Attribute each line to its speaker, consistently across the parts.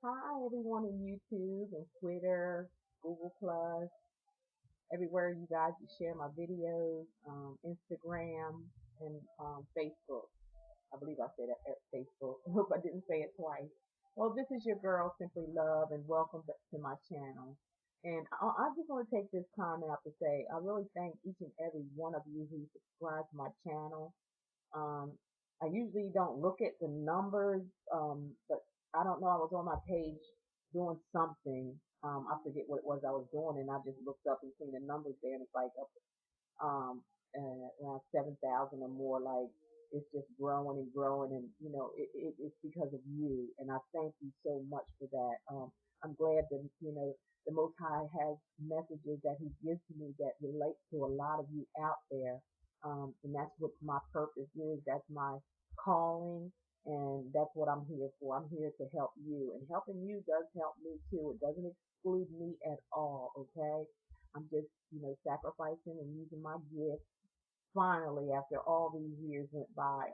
Speaker 1: Hi, everyone in YouTube and Twitter, Google Plus, everywhere you guys you share my videos, Instagram and Facebook. I believe I said at Facebook. I hope I didn't say it twice. Well, this is your girl Simply Love, and welcome back to my channel. And I just want to take this time out to say I really thank each and every one of you who subscribe to my channel. Um, I usually don't look at the numbers, but I don't know. I was on my page doing something. I forget what it was I was doing, and I just looked up and seen the numbers there, and it's like up around 7,000 or more. Like it's just growing and growing, and it's because of you, and I thank you so much for that. I'm glad that the Most High has messages that He gives to me that relate to a lot of you out there, and that's what my purpose is. That's my calling. And that's what I'm here for. I'm here to help you. And helping you does help me too. It doesn't exclude me at all, okay? I'm just, sacrificing and using my gift. Finally, after all these years went by,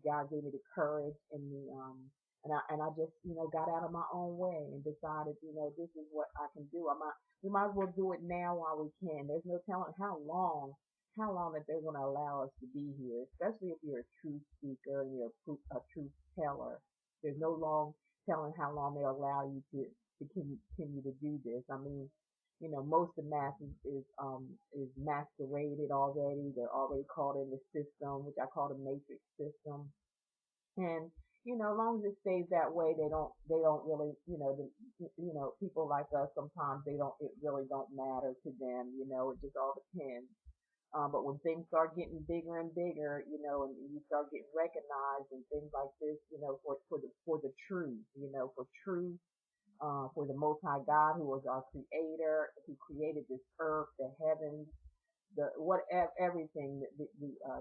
Speaker 1: God gave me the courage and I just, got out of my own way and decided, this is what I can do. We might as well do it now while we can. There's no telling how long that they're going to allow us to be here, especially if you're a truth speaker and you're a truth teller. There's no long telling how long they allow you to continue to do this. I mean, most of the masses is masqueraded already. They're already caught in the system, which I call the matrix system. And as long as it stays that way, they don't really, people like us sometimes it really don't matter to them. It just all depends. But when things start getting bigger and bigger, and you start getting recognized and things like this, for the truth, for truth, for the Most High God, who was our Creator, who created this earth, the heavens, the whatever, everything, the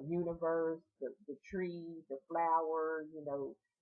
Speaker 1: universe, the trees, the flowers.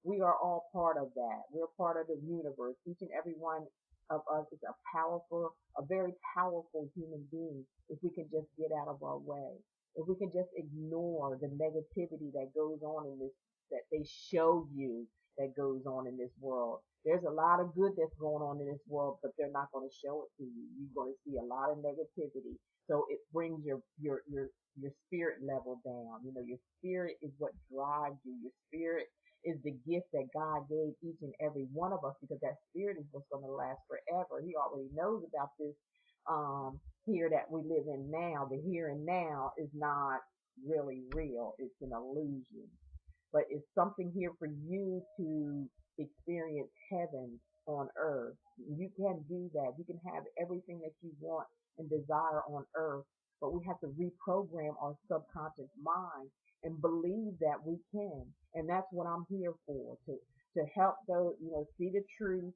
Speaker 1: We are all part of that. We're part of the universe. Each and every one of us is a very powerful human being. If we can just get out of our way, if we can just ignore the negativity that goes on in this, that they show you that goes on in this world. There's a lot of good that's going on in this world, but they're not going to show it to you. You're going to see a lot of negativity. So it brings your spirit level down. Your spirit is what drives you. Your spirit is the gift that God gave each and every one of us, because that spirit is what's going to last forever. He already knows about this here that we live in now. The here and now is not really real. It's an illusion. But it's something here for you to experience heaven on earth. You can do that. You can have everything that you want and desire on earth, but we have to reprogram our subconscious mind and believe that we can. And that's what I'm here for, to help those, see the truth,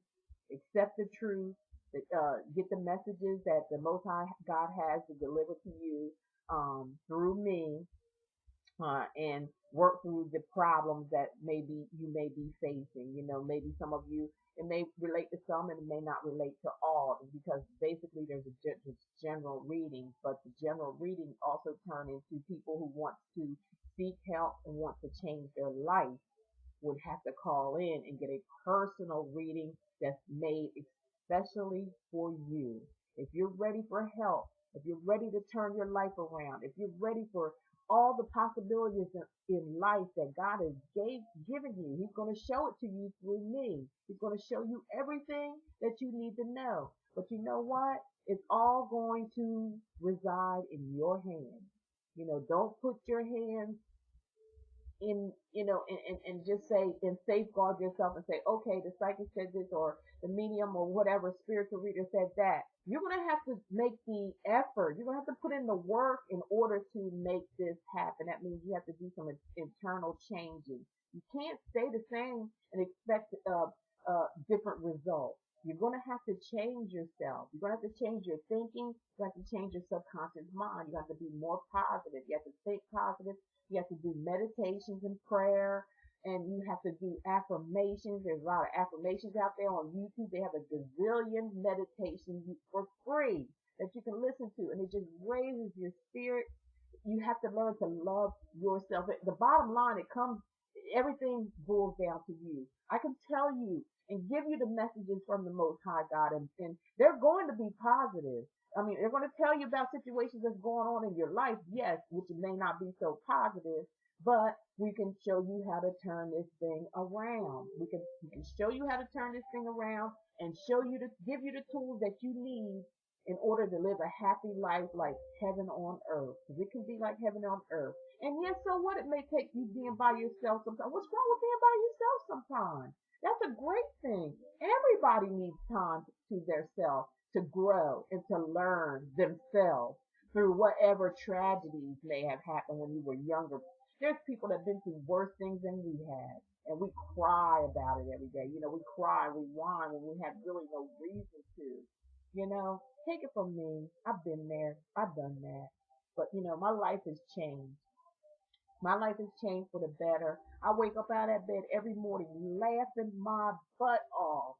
Speaker 1: accept the truth, get the messages that the Most High God has to deliver to you through me, and work through the problems that maybe you may be facing. Maybe some of you, it may relate to some and it may not relate to all, because basically there's a general reading, but the general reading also turn into people who want to seek help and want to change their life would have to call in and get a personal reading that's made especially for you. If you're ready for help, if you're ready to turn your life around, if you're ready for all the possibilities in life that God has given you, He's going to show it to you through me. He's going to show you everything that you need to know. But you know what? It's all going to reside in your hands. Don't put your hands in, and just say and safeguard yourself and say, okay, the psychic said this, or the medium, or whatever spiritual reader said that. You're going to have to make the effort. You're going to have to put in the work in order to make this happen. That means you have to do some internal changing. You can't stay the same and expect different results. You're going to have to change yourself. You're going to have to change your thinking. You have to change your subconscious mind. You have to be more positive. You have to think positive. You have to do meditations and prayer, and you have to do affirmations. There's a lot of affirmations out there on YouTube. They have a gazillion meditations for free that you can listen to, and it just raises your spirit. You have to learn to love yourself. The bottom line, everything boils down to you. I can tell you and give you the messages from the Most High God. And they're going to be positive. I mean, they're going to tell you about situations that's going on in your life, yes, which may not be so positive, but we can show you how to turn this thing around. We can show you how to turn this thing around and give you the tools that you need in order to live a happy life like heaven on earth. 'Cause it can be like heaven on earth. And yes, so what? It may take you being by yourself sometimes. What's wrong with being by yourself sometimes? That's a great thing. Everybody needs time to themselves to grow and to learn themselves through whatever tragedies may have happened when you were younger. There's people that have been through worse things than we have, and we cry about it every day. We cry, we whine when we have really no reason to. Take it from me. I've been there. I've done that. But my life has changed. My life has changed for the better. I wake up out of bed every morning laughing my butt off.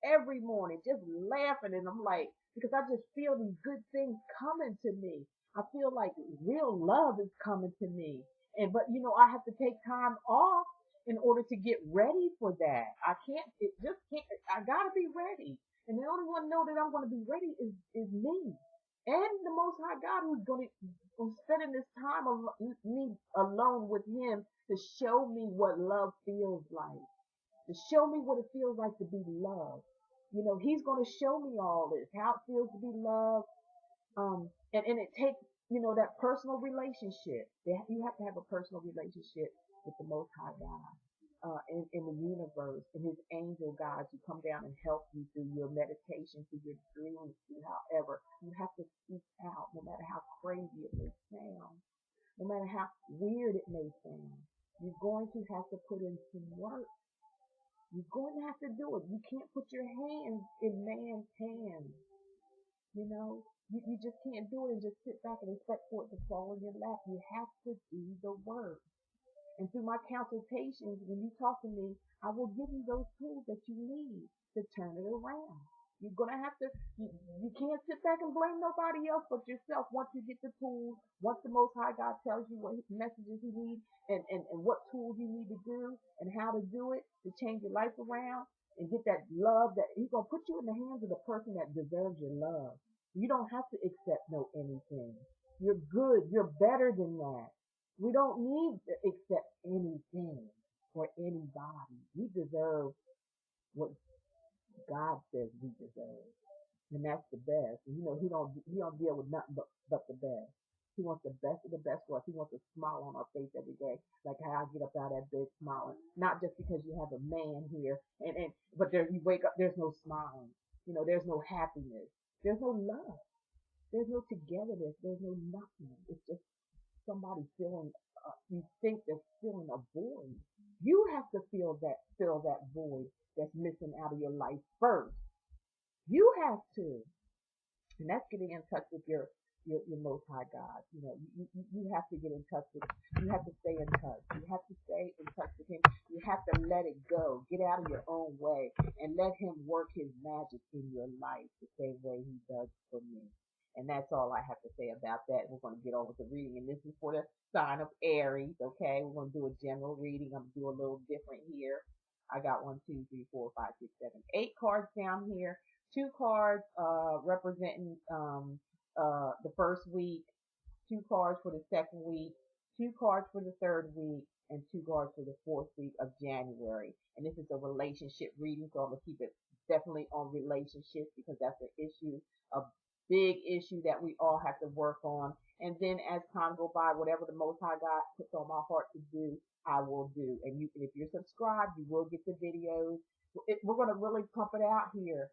Speaker 1: Every morning, just laughing. And I'm like, because I just feel these good things coming to me. I feel like real love is coming to me. But I have to take time off in order to get ready for that. I can't, it just can't, I gotta be ready. And the only one know that I'm going to be ready is me and the Most High God, who's going to spending this time of me alone with Him to show me what love feels like, to show me what it feels like to be loved. He's going to show me all this, how it feels to be loved. And it takes, that personal relationship. You have to have a personal relationship with the Most High God. In the universe, and His angel guides you, come down and help you through your meditation, through your dreams, through however. You have to speak out, no matter how crazy it may sound, no matter how weird it may sound. You're going to have to put in some work. You're going to have to do it. You can't put your hands in man's hands. You just can't do it and just sit back and expect for it to fall in your lap. You have to do the work. And through my consultations, when you talk to me, I will give you those tools that you need to turn it around. You're going to have to, you can't sit back and blame nobody else but yourself once you get the tools, once the Most High God tells you what messages you need and what tools you need to do and how to do it to change your life around and get that love that He's going to put you in the hands of the person that deserves your love. You don't have to accept no anything. You're good. You're better than that. We don't need to accept anything or anybody. We deserve what God says we deserve. And that's the best. And He don't deal with nothing but the best. He wants the best of the best for us. He wants a smile on our face every day. Like how I get up out of that bed smiling. Not just because you have a man here but there you wake up, there's no smiling. There's no happiness. There's no love. There's no togetherness. There's no nothing. It's just somebody feeling, you think they're feeling a void. You have to fill that void that's missing out of your life first. You have to. And that's getting in touch with your Most High God. You have to get in touch with, you have to stay in touch. You have to stay in touch with Him. You have to let it go. Get out of your own way and let Him work His magic in your life the same way He does for me. And that's all I have to say about that. We're going to get over to reading. And this is for the sign of Aries, okay? We're going to do a general reading. I'm going to do a little different here. I got 1, 2, 3, 4, 5, 6, 7, 8 cards down here. 2 cards representing the first week, 2 cards for the second week, 2 cards for the third week, and 2 cards for the fourth week of January. And this is a relationship reading, so I'm going to keep it definitely on relationships because that's an issue, a big issue that we all have to work on. And then as time goes by, whatever the Most High God puts on my heart to do, I will do. And if you're subscribed, you will get the videos. We're going to really pump it out here.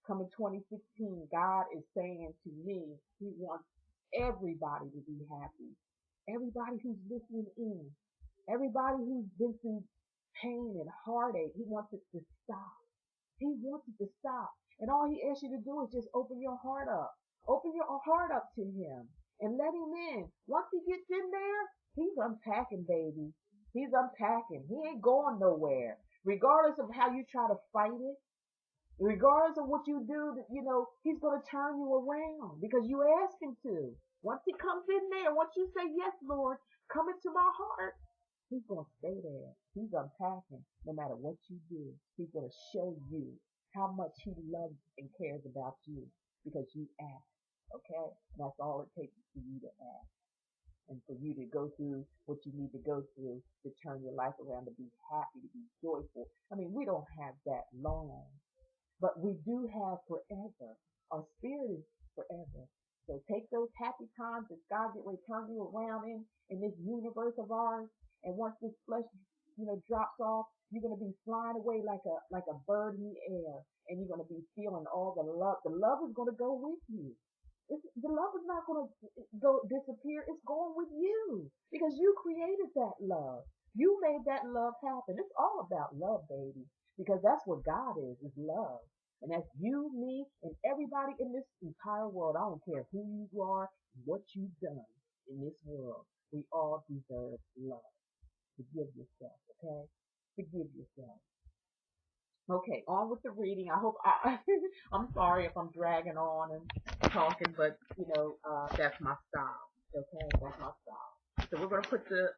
Speaker 1: Coming 2016, God is saying to me, He wants everybody to be happy. Everybody who's listening in. Everybody who's been through pain and heartache. He wants it to stop. He wants it to stop. And all He asks you to do is just open your heart up. Open your heart up to Him and let Him in. Once He gets in there, He's unpacking, baby. He's unpacking. He ain't going nowhere. Regardless of how you try to fight it, regardless of what you do, He's going to turn you around because you ask Him to. Once He comes in there, once you say, yes, Lord, come into my heart, He's going to stay there. He's unpacking no matter what you do. He's going to show you how much he loves and cares about you because you ask. Okay? And that's all it takes for you to ask and for you to go through what you need to go through to turn your life around, to be happy, to be joyful. I mean, we don't have that long, but we do have forever. Our spirit is forever. So take those happy times that God get ready to turn you around in this universe of ours. And once this flesh, drops off, you're gonna be flying away like a bird in the air, and you're gonna be feeling all the love. The love is gonna go with you. The love is not gonna go disappear. It's going with you because you created that love. You made that love happen. It's all about love, baby, because that's what God is love. And that's you, me, and everybody in this entire world. I don't care who you are, what you've done in this world. We all deserve love. Forgive yourself, okay? Forgive yourself. Okay, on with the reading. I hope I'm sorry if I'm dragging on and talking, but that's my style. Okay, that's my style. So we're gonna put the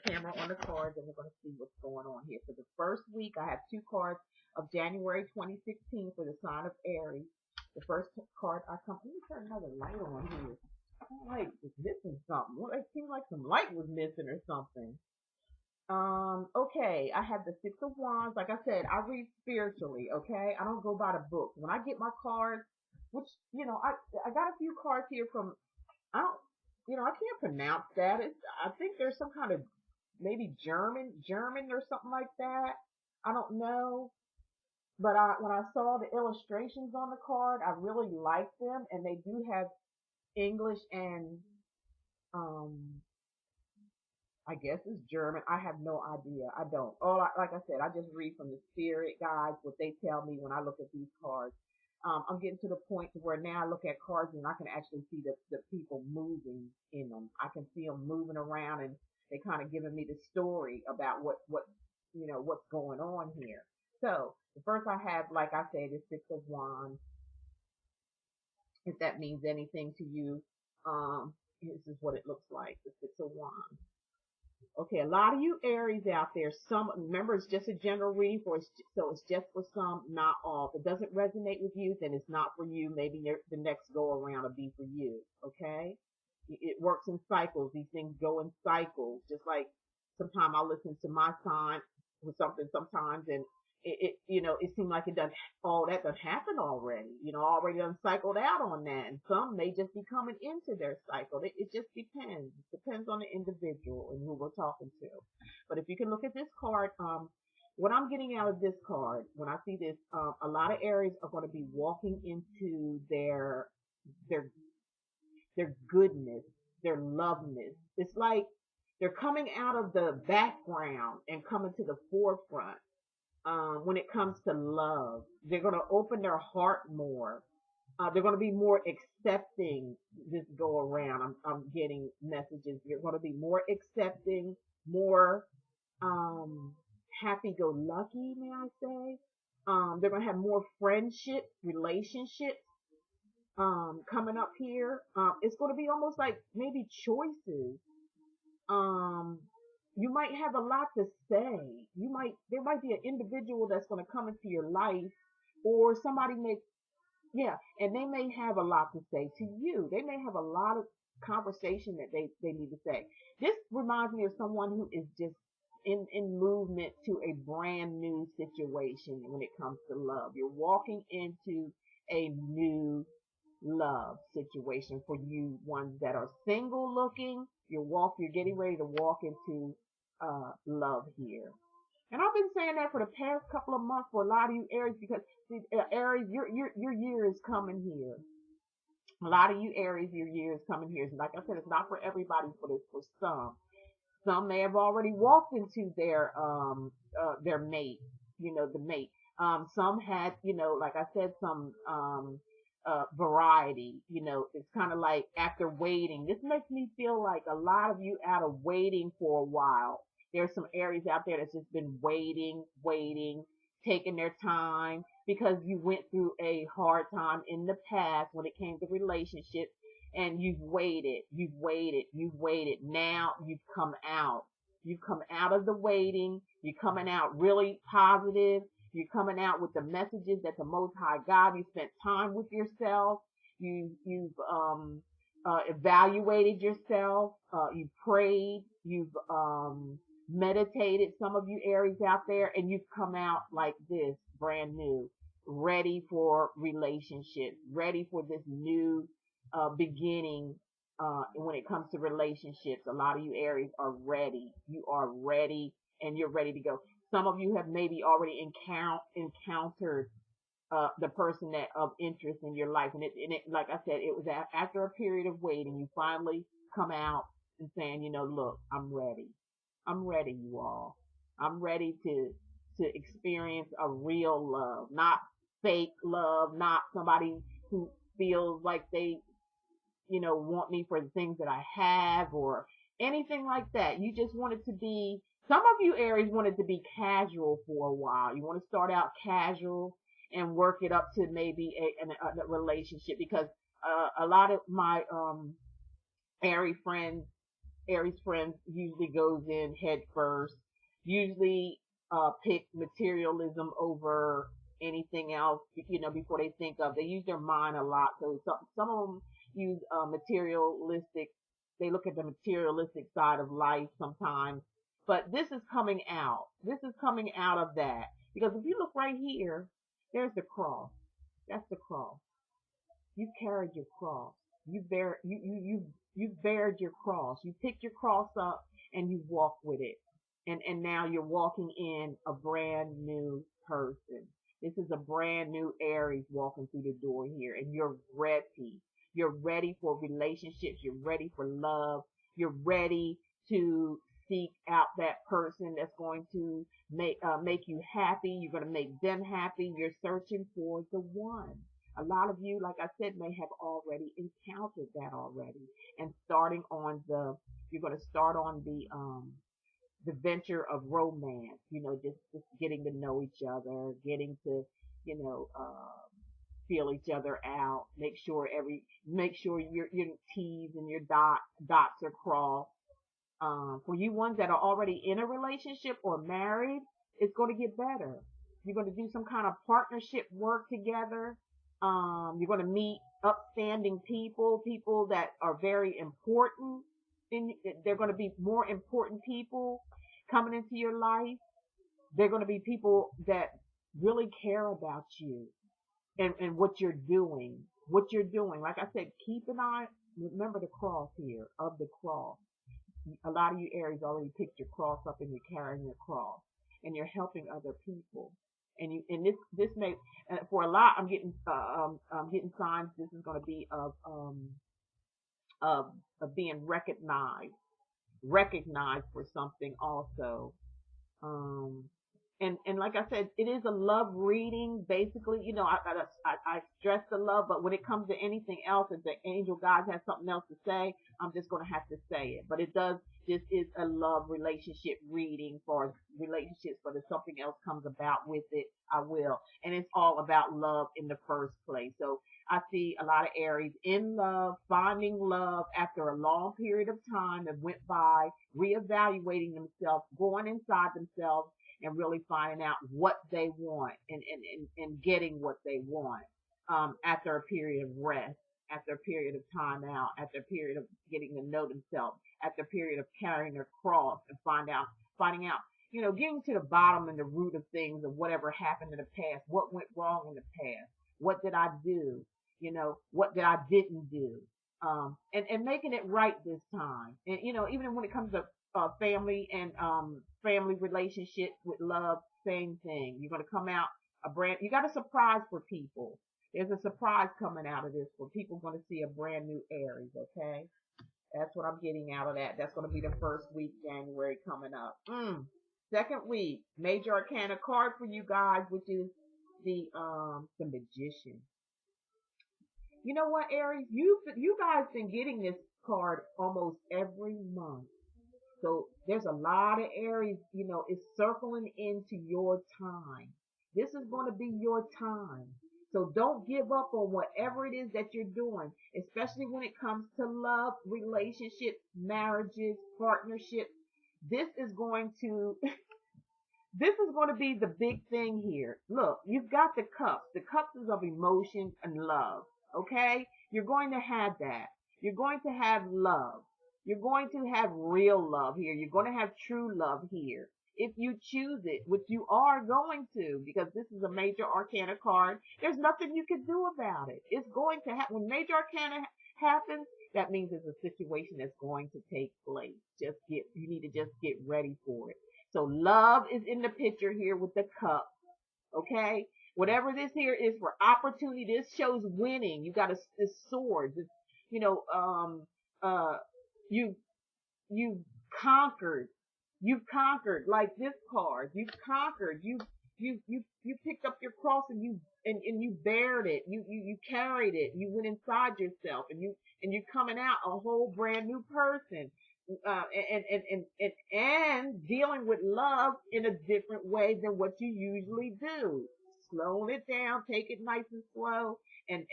Speaker 1: camera on the cards and we're gonna see what's going on here. For the first week, I have two cards of January 2016 for the sign of Aries. The first card let me turn another light on here. Light is missing something. Well, it seemed like some light was missing or something. Okay, I have the Six of Wands. Like I said, I read spiritually, okay? I don't go by the book. When I get my cards, which, I got a few cards here from, I don't, I can't pronounce that. I think there's some kind of, maybe German or something like that. I don't know. But when I saw the illustrations on the card, I really liked them, and they do have English and, I guess it's German. I have no idea. I don't. Like I said, I just read from the spirit guides, what they tell me when I look at these cards. I'm getting to the point to where now I look at cards and I can actually see the people moving in them. I can see them moving around, and they kind of giving me the story about what's going on here. So the first I have, like I said, is Six of Wands. If that means anything to you, this is what it looks like. The Six of Wands. Okay, a lot of you Aries out there, remember it's just a general reading so it's just for some, not all. If it doesn't resonate with you, then it's not for you. Maybe the next go around will be for you, okay? It works in cycles. These things go in cycles. Just like sometimes I listen to my sign with something sometimes, and it seemed like all that done happened already, already done cycled out on that. And some may just be coming into their cycle. It just depends. It depends on the individual and who we're talking to. But if you can look at this card, what I'm getting out of this card, when I see this, a lot of Aries are going to be walking into their goodness, their loveness. It's like they're coming out of the background and coming to the forefront. When it comes to love, they're going to open their heart more. They're going to be more accepting this go around. I'm getting messages. They're going to be more accepting, more happy-go-lucky, may I say. They're going to have more friendship, relationships coming up here. It's going to be almost like maybe choices. You might have a lot to say. There might be an individual that's going to come into your life, or somebody and they may have a lot to say to you. They may have a lot of conversation that they need to say. This reminds me of someone who is just in movement to a brand new situation when it comes to love. You're walking into a new love situation for you ones that are single looking. You're getting ready to walk into love here. And I've been saying that for the past couple of months for a lot of you Aries, because see, Aries, your year is coming here. A lot of you Aries, your year is coming here. So like I said, it's not for everybody, but it's for some. Some may have already walked into their mate, the mate. Some had, like I said, some variety. It's kind of like after waiting. This makes me feel like a lot of you out of waiting for a while. There's some Aries out there that's just been waiting, taking their time because you went through a hard time in the past when it came to relationships, and you've waited. Now you've come out. You've come out of the waiting. You're coming out really positive. You're coming out with the messages that the Most High God. You spent time with yourself. You've evaluated yourself. You prayed. You've meditated. Some of you Aries out there, and you've come out like this, brand new, ready for relationships, ready for this new beginning. When it comes to relationships, a lot of you Aries are ready. You are ready, and you're ready to go. Some of you have maybe already encountered the person that of interest in your life, and it like I said, it was after a period of waiting, you finally come out and saying, look, I'm ready. I'm ready, you all. I'm ready to experience a real love, not fake love, not somebody who feels like they want me for the things that I have or anything like that. You just want it to be, some of you Aries wanted to be casual for a while. You want to start out casual and work it up to maybe a relationship, because a lot of my Aries friends usually goes in head first, usually pick materialism over anything else, before they think of, they use their mind a lot. So some of them use materialistic, they look at the materialistic side of life sometimes. But this is coming out. This is coming out of that. Because if you look right here, there's the cross. That's the cross. You carried your cross. You bared your cross. You picked your cross up and you walk with it. And now you're walking in a brand new person. This is a brand new Aries walking through the door here, and you're ready. You're ready for relationships. You're ready for love. You're ready to seek out that person that's going to make you happy. You're going to make them happy. You're searching for the one. A lot of you, like I said, may have already encountered that already, and you're going to start on the venture of romance. Just getting to know each other, getting to, feel each other out. Make sure your T's and your dots are crossed. For you ones that are already in a relationship or married, it's going to get better. You're going to do some kind of partnership work together. You're going to meet upstanding people that are very important. They're going to be more important people coming into your life. They're going to be people that really care about you and what you're doing. What you're doing. Like I said, keep an eye. Remember the cross here, of the cross. A lot of you Aries already picked your cross up and you're carrying your cross, and you're helping other people. And this may, for a lot, I'm getting signs this is going to be of being recognized for something also. Um, and like I said, it is a love reading. Basically, I stress the love, but when it comes to anything else, if the angel God has something else to say, I'm just going to have to say it. But this is a love relationship reading for relationships, but if something else comes about with it, I will. And it's all about love in the first place. So I see a lot of Aries in love, finding love after a long period of time that went by, reevaluating themselves, going inside themselves, and really finding out what they want and getting what they want after a period of rest, after a period of time out, after a period of getting to know themselves, after a period of carrying their cross and finding out, getting to the bottom and the root of things, of whatever happened in the past, what went wrong in the past, what did I do, what did I didn't do, and making it right this time. And even when it comes to family and family relationships with love, same thing. You're going to come out you got a surprise for people. There's a surprise coming out of this where people are going to see a brand new Aries, okay? That's what I'm getting out of that. That's going to be the first week, January, coming up. Second week, major arcana card for you guys, which is the Magician. You know what, Aries? You guys been getting this card almost every month. So there's a lot of Aries, it's circling into your time. This is going to be your time. So don't give up on whatever it is that you're doing, especially when it comes to love, relationships, marriages, partnerships. This is going to this is going to be the big thing here. Look, you've got the cups. The cups is of emotion and love. Okay? You're going to have that. You're going to have love. You're going to have real love here. You're going to have true love here. If you choose it, which you are going to, because this is a major arcana card, there's nothing you can do about it. It's going to happen. When major arcana happens, that means it's a situation that's going to take place. You need to just get ready for it. So love is in the picture here with the cup. Okay? Whatever this here is for opportunity, this shows winning. You got this sword. This, you know, uh, you, you conquered. You've conquered like this card. You've conquered. You picked up your cross and and you bared it. You carried it. You went inside yourself and you're coming out a whole brand new person. And dealing with love in a different way than what you usually do. Slowing it down, take it nice and slow, and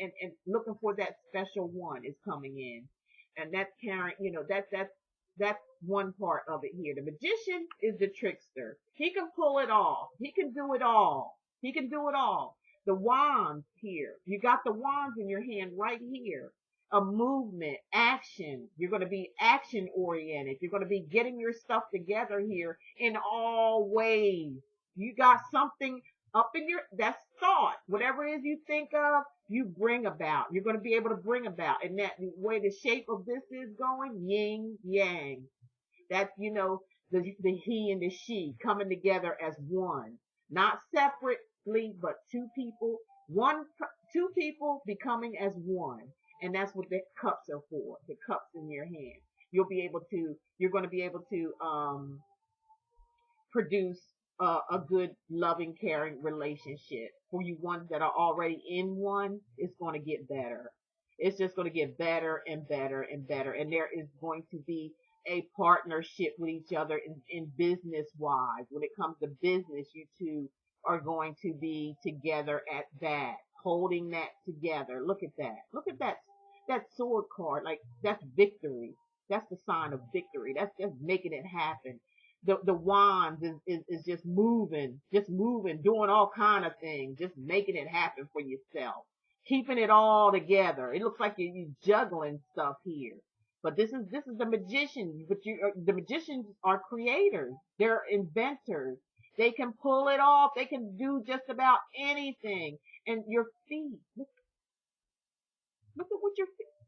Speaker 1: looking for that special one is coming in. And that's carrying, that's one part of it here. The magician is the trickster. He can pull it off. He can do it all. He can do it all. The wands here. You got the wands in your hand right here. A movement, action. You're going to be action oriented. You're going to be getting your stuff together here in all ways. You got something up in that's thought. Whatever it is you think of, you bring about. You're going to be able to bring about. And that the way the shape of this is going, yin, yang. That's, the he and the she coming together as one. Not separately, but two people becoming as one. And that's what the cups are for. The cups in your hand. You're going to be able to, produce a good, loving, caring relationship. For you ones that are already in one, it's going to get better. It's just going to get better and better and better. And there is going to be a partnership with each other in business wise. When it comes to business, you two are going to be together at that, holding that together. Look at that. Look at that sword card. Like, that's victory. That's the sign of victory. That's just making it happen. The wands is just moving, doing all kind of things, just making it happen for yourself, keeping it all together. It looks like you're juggling stuff here, but this is the magician. But the magicians are creators. They're inventors. They can pull it off. They can do just about anything. And your feet, look at what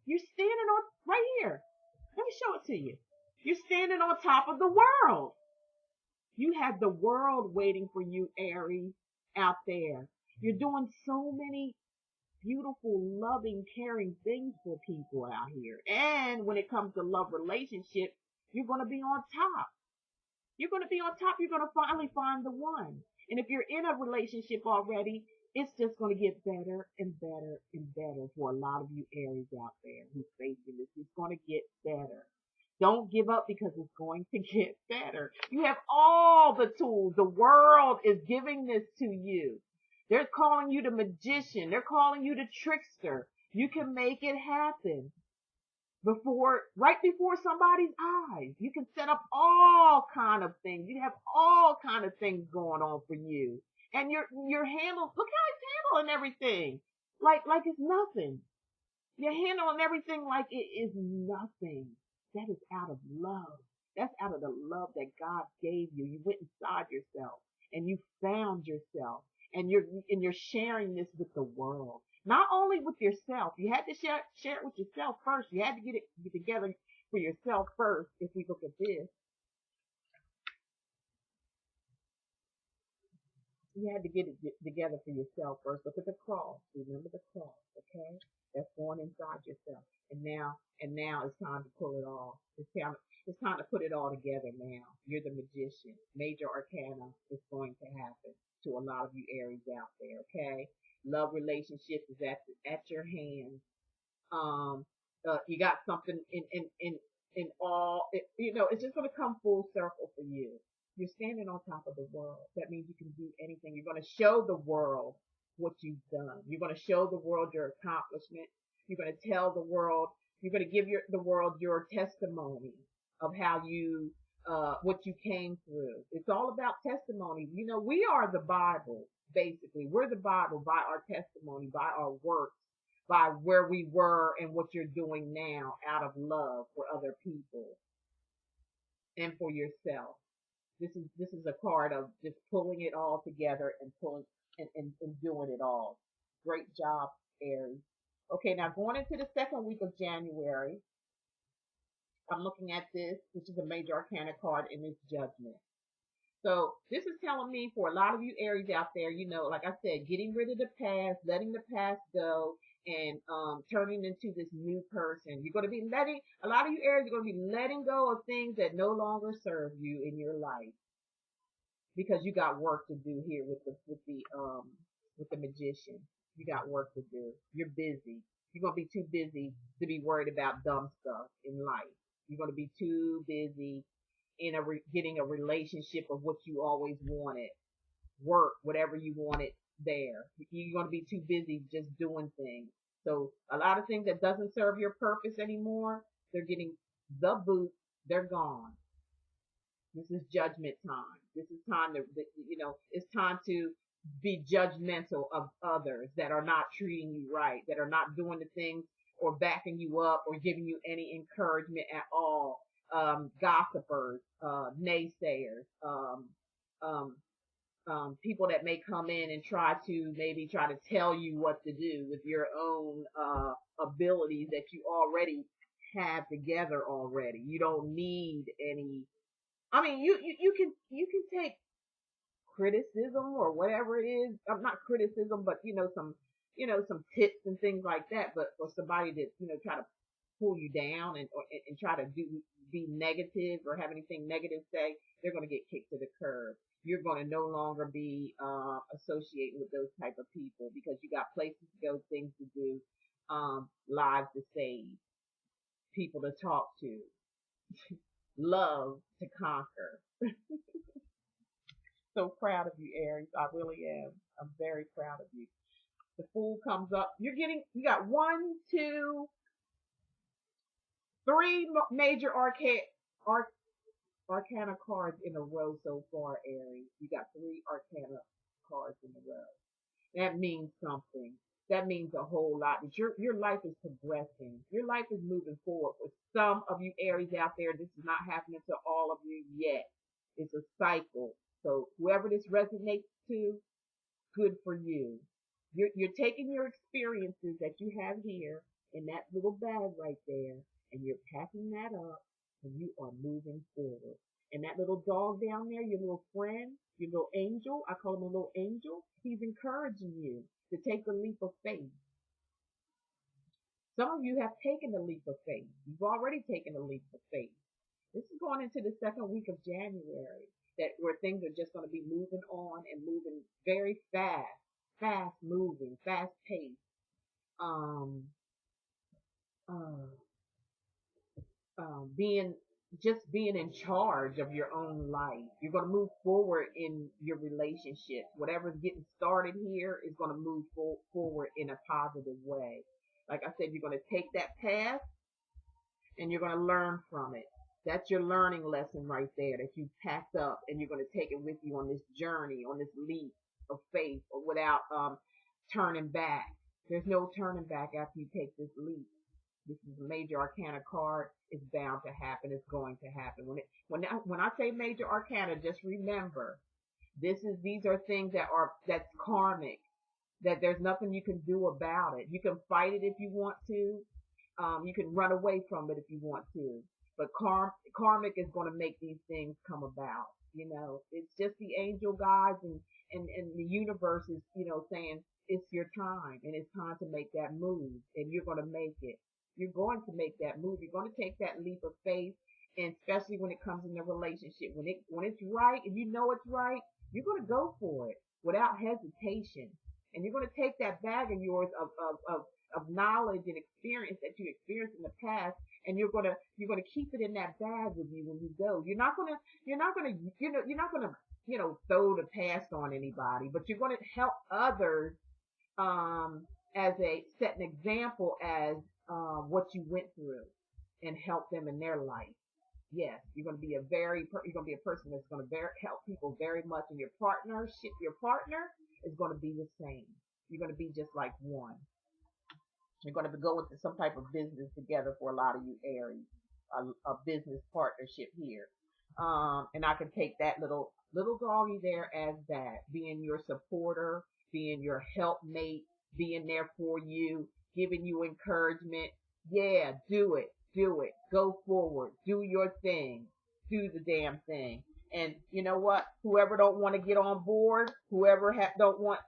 Speaker 1: you're standing on right here. Let me show it to you. You're standing on top of the world. You have the world waiting for you, Aries, out there. You're doing so many beautiful, loving, caring things for people out here. And when it comes to love relationships, you're going to be on top. You're going to be on top. You're going to finally find the one. And if you're in a relationship already, it's just going to get better and better and better for a lot of you Aries out there who's facing this. It's going to get better. Don't give up because it's going to get better. You have all the tools. The world is giving this to you. They're calling you the magician. They're calling you the trickster. You can make it happen right before somebody's eyes. You can set up all kind of things. You have all kind of things going on for you. And your handle, look how it's handling everything. Like it's nothing. You're handling everything like it is nothing. That is out of love. That's out of the love that God gave you. You went inside yourself and you found yourself, and you're sharing this with the world. Not only with yourself. You had to share it with yourself first. You had to get together for yourself first. If we look at this, you had to get it together for yourself first. Look at the cross. Remember the cross, okay? That's going inside yourself. And now it's time to pull it off. It's time to put it all together now. You're the magician. Major arcana is going to happen to a lot of you Aries out there, okay? Love relationship is at your hands. You got something in all, it's just going to come full circle for you. You're standing on top of the world. That means you can do anything. You're going to show the world what you've done. You're going to show the world your accomplishment. You're going to tell the world, you're going to give the world your testimony of how you what you came through. It's all about testimony. You know, we are the Bible, basically. We're the Bible by our testimony, by our works, by where we were and what you're doing now out of love for other people and for yourself. This is a card of just pulling it all together and pulling and doing it all. Great job, Aries. Okay, now going into the second week of January, I'm looking at this, which is a major arcana card, and it's judgment. So this is telling me for a lot of you Aries out there, you know, like I said, getting rid of the past, letting the past go, and turning into this new person. You're going to be letting, a lot of you Aries are going to be letting go of things that no longer serve you in your life, because you got work to do here with the magician. You got work to do. You're busy. You're going to be too busy to be worried about dumb stuff in life. You're going to be too busy in getting a relationship of what you always wanted, work, whatever you wanted there. You're going to be too busy just doing things. So a lot of things that doesn't serve your purpose anymore, they're getting the boot. They're gone. This is judgment time. This is time to, you know, it's time to be judgmental of others that are not treating you right, that are not doing the things or backing you up or giving you any encouragement at all. Gossipers, naysayers, people that may come in and try to tell you what to do with your own abilities that you already have together already. You don't need any. I mean, you can take criticism or whatever it is. Not criticism, but some tips and things like that. But for somebody to try to pull you down and try to be negative or have anything negative say, they're going to get kicked to the curb. You're going to no longer be associating with those type of people, because you got places to go, things to do, lives to save, people to talk to, love to conquer. So proud of you, Aries. I really am. I'm very proud of you. The Fool comes up. You got 1, 2, 3 major arcana cards in a row so far, Aries. You got 3 arcana cards in a row. That means something. That means a whole lot. That your life is progressing. Your life is moving forward. For some of you Aries out there, this is not happening to all of you yet. It's a cycle. So whoever this resonates to, good for you. You're taking your experiences that you have here in that little bag right there, and you're packing that up, and you are moving forward. And that little dog down there, your little friend, your little angel, I call him a little angel, he's encouraging you to take the leap of faith. Some of you have taken the leap of faith. You've already taken the leap of faith. This is going into the second week of January, where things are just going to be moving on and moving very fast moving, fast paced. Being in charge of your own life. You're going to move forward in your relationship. Whatever's getting started here is going to move forward in a positive way. Like I said, you're going to take that path and you're going to learn from it. That's your learning lesson right there that you packed up, and you're going to take it with you on this journey, on this leap of faith, or without turning back. There's no turning back after you take this leap. This is a major arcana card. It's bound to happen. It's going to happen. When I say major arcana, just remember, these are things that's karmic, that there's nothing you can do about it. You can fight it if you want to. You can run away from it if you want to. But karmic is going to make these things come about. It's just the angel guides and the universe is, saying it's your time, and it's time to make that move, and you're going to make it. You're going to make that move. You're going to take that leap of faith, and especially when it comes in a relationship, when it's right and you know it's right, you're going to go for it without hesitation, and you're going to take that bag of yours of knowledge and experience that you experienced in the past, and you're going to keep it in that bag with you when you go. You're not going to throw the past on anybody, but you're going to help others set an example as what you went through, and help them in their life. Yes, you're going to be you're going to be a person that's going to help people very much, and your partner is going to be the same. You're going to be just like one. You're going to go into some type of business together for a lot of you Aries, a business partnership here. And I can take that little doggy there as that, being your supporter, being your helpmate, being there for you, giving you encouragement. Yeah, do it, go forward, do your thing, do the damn thing. And you know what? Whoever don't want to get on board, whoever don't want,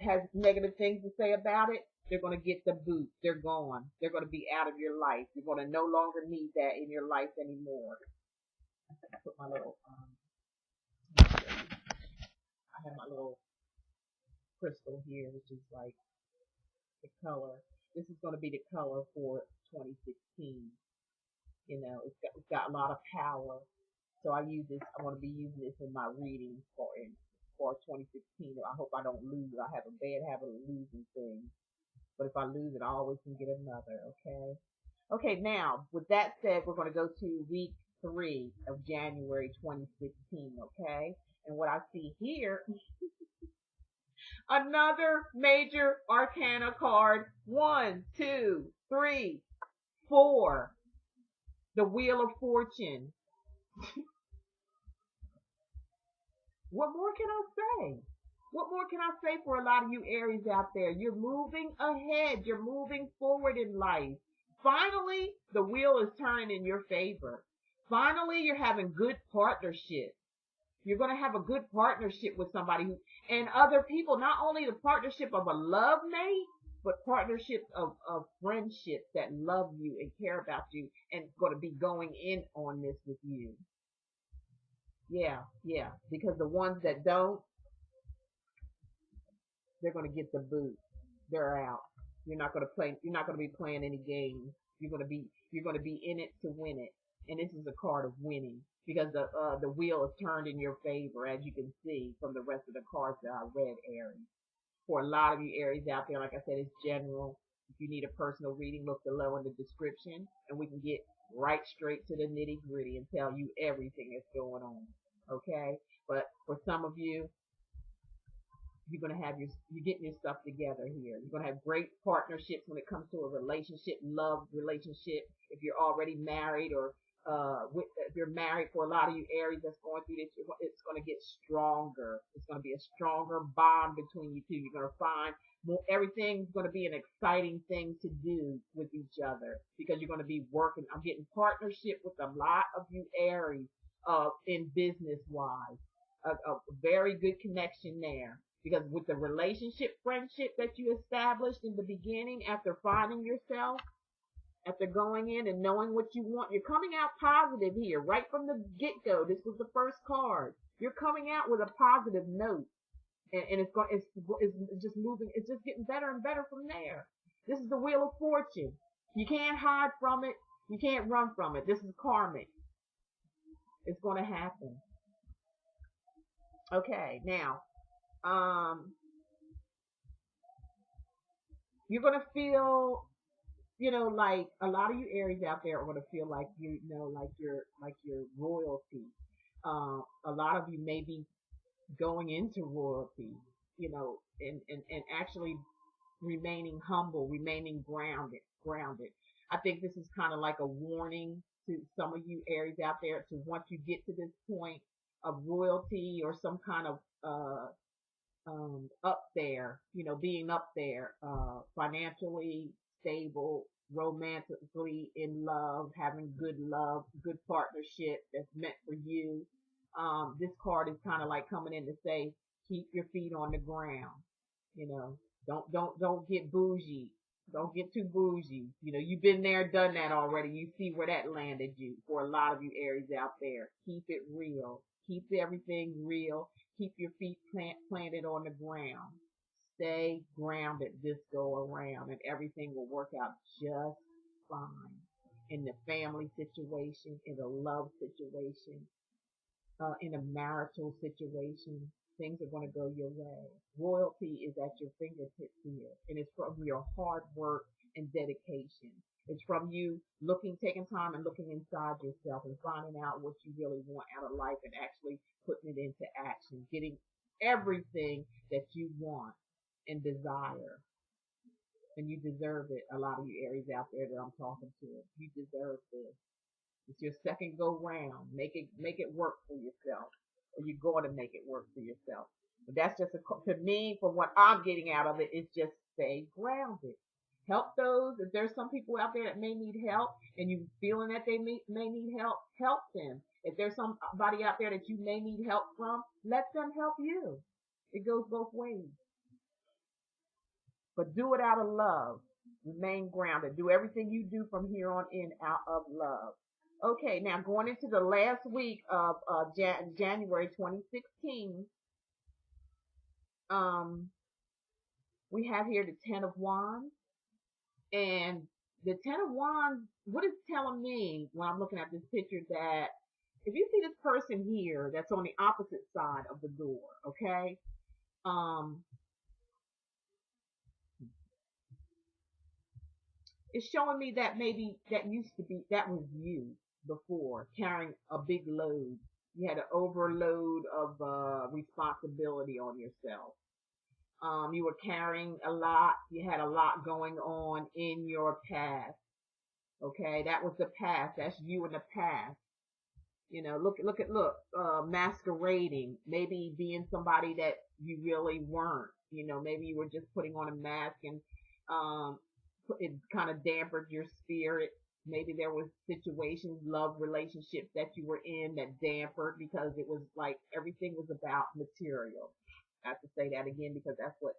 Speaker 1: has negative things to say about it, they're going to get the boot. They're gone. They're going to be out of your life. You're going to no longer need that in your life anymore. I put my little, I have my little crystal here, which is like the color. This is going to be the color for 2016. It's got a lot of power. So I use this. I want to be using this in my readings for 2016. I hope I don't lose. I have a bad habit of losing things. But if I lose it, I always can get another. Okay. Okay. Now, with that said, we're going to go to week 3 of January 2016. Okay. And what I see here, another major arcana card. 1, 2, 3, 4. The Wheel of Fortune. What more can I say? What more can I say for a lot of you Aries out there? You're moving ahead. You're moving forward in life. Finally, the wheel is turning in your favor. Finally, you're having good partnership. You're going to have a good partnership with somebody and other people, not only the partnership of a love mate, but partnerships of friendships that love you and care about you and going to be going in on this with you. Yeah, yeah. Because the ones that don't, they're going to get the boot. They're out. You're not going to play. You're not going to be playing any games. You're going to be in it to win it. And this is a card of winning because the wheel is turned in your favor, as you can see from the rest of the cards that I read, Aries. For a lot of you Aries out there, like I said, it's general. If you need a personal reading, look below in the description, and we can get right straight to the nitty gritty and tell you everything that's going on. Okay? But for some of you, you're getting your stuff together here. You're gonna have great partnerships when it comes to a relationship, love relationship. If you're already married or if you're married, for a lot of you Aries that's going through this, it's going to get stronger. It's going to be a stronger bond between you two. You're going to find everything's going to be an exciting thing to do with each other because you're going to be working. I'm getting partnership with a lot of you Aries in business wise. A very good connection there. Because with the relationship, friendship that you established in the beginning, after finding yourself, after going in and knowing what you want, you're coming out positive here, right from the get-go. This was the first card. You're coming out with a positive note, and it's just moving. It's just getting better and better from there. This is the Wheel of Fortune. You can't hide from it. You can't run from it. This is karmic. It's going to happen. Okay, now. You're gonna feel, like a lot of you Aries out there are gonna feel like like you're royalty. A lot of you may be going into royalty, and actually remaining humble, remaining grounded. I think this is kind of like a warning to some of you Aries out there to once you get to this point of royalty or some kind of up there, being up there, financially stable, romantically in love, good partnership that's meant for you. This card is kind of like coming in to say, keep your feet on the ground. Don't get bougie. Don't get too bougie. You've been there, done that already. You see where that landed you. For a lot of you Aries out there, keep it real. Keep everything real. Keep your feet planted on the ground. Stay grounded this go around, and everything will work out just fine. In the family situation, in a love situation, in a marital situation, things are going to go your way. Royalty is at your fingertips here, and it's from your hard work and dedication. It's from you taking time and looking inside yourself and finding out what you really want out of life and actually putting it into action, getting everything that you want and desire. And you deserve it. A lot of you Aries out there that I'm talking to, you deserve this. It's your second go round. Make it work for yourself, or you're going to make it work for yourself. But that's just to me, from what I'm getting out of it, is just stay grounded. Help those. If there's some people out there that may need help, and you feeling that they may need help, help them. If there's somebody out there that you may need help from, let them help you. It goes both ways. But do it out of love. Remain grounded. Do everything you do from here on in out of love. Okay, now going into the last week of January 2016, we have here the Ten of Wands. And the Ten of Wands, what it's telling me when I'm looking at this picture, that if you see this person here that's on the opposite side of the door, okay, it's showing me that maybe that was you before, carrying a big load. You had an overload of responsibility on yourself. You were carrying a lot. You had a lot going on in your past. Okay, that was the past. That's you in the past. You know, masquerading, maybe being somebody that you really weren't. You know, maybe you were just putting on a mask, and it kind of dampened your spirit. Maybe there was situations, love relationships that you were in that dampened, because it was like everything was about material. I have to say that again because that's what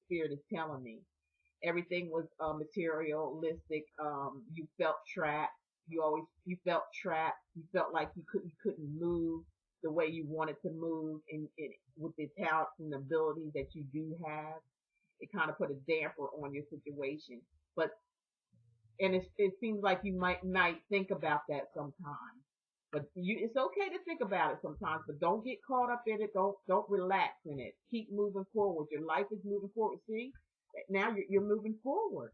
Speaker 1: spirit is telling me. Everything was materialistic. You felt trapped. You felt trapped. You felt like you couldn't move the way you wanted to move with the talents and abilities that you do have. It kind of put a damper on your situation. But it seems like you might think about that sometimes. But it's okay to think about it sometimes, but don't get caught up in it. Don't relax in it. Keep moving forward. Your life is moving forward. See, now you're moving forward.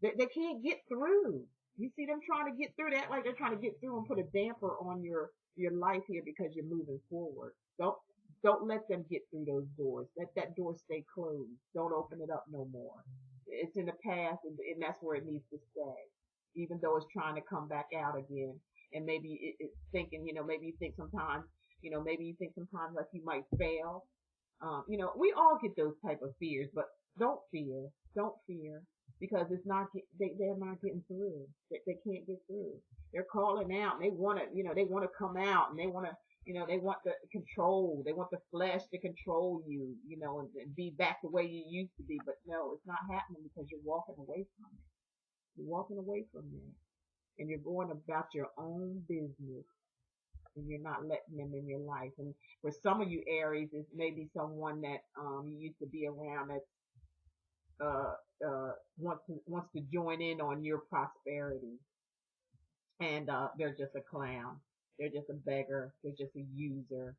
Speaker 1: They can't get through. You see them trying to get through that, like they're trying to get through and put a damper on your life here because you're moving forward. Don't let them get through those doors. Let that door stay closed. Don't open it up no more. It's in the past, and that's where it needs to stay. Even though it's trying to come back out again, and maybe it's thinking, maybe you think sometimes, like you might fail. We all get those type of fears, but don't fear. Don't fear, because it's not they're not getting through. They can't get through. They're calling out, and they want to come out, and they want to, they want the control. They want the flesh to control you, and be back the way you used to be. But no, it's not happening because you're walking away from it. You're walking away from that, and you're going about your own business, and you're not letting them in your life. And for some of you Aries, it's maybe someone that you used to be around that wants to join in on your prosperity, and they're just a clown. They're just a beggar. They're just a user.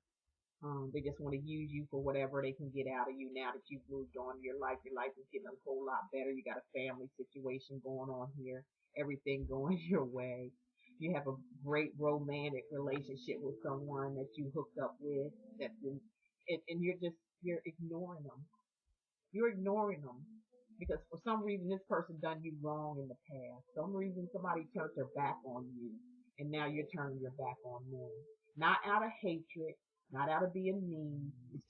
Speaker 1: They just want to use you for whatever they can get out of you now that you've moved on in your life. Your life is getting a whole lot better. You got a family situation going on here. Everything going your way. You have a great romantic relationship with someone that you hooked up with. And you're ignoring them. You're ignoring them because for some reason this person done you wrong in the past. Some reason somebody turned their back on you, and now you're turning your back on them. Not out of hatred, not out of being mean. It's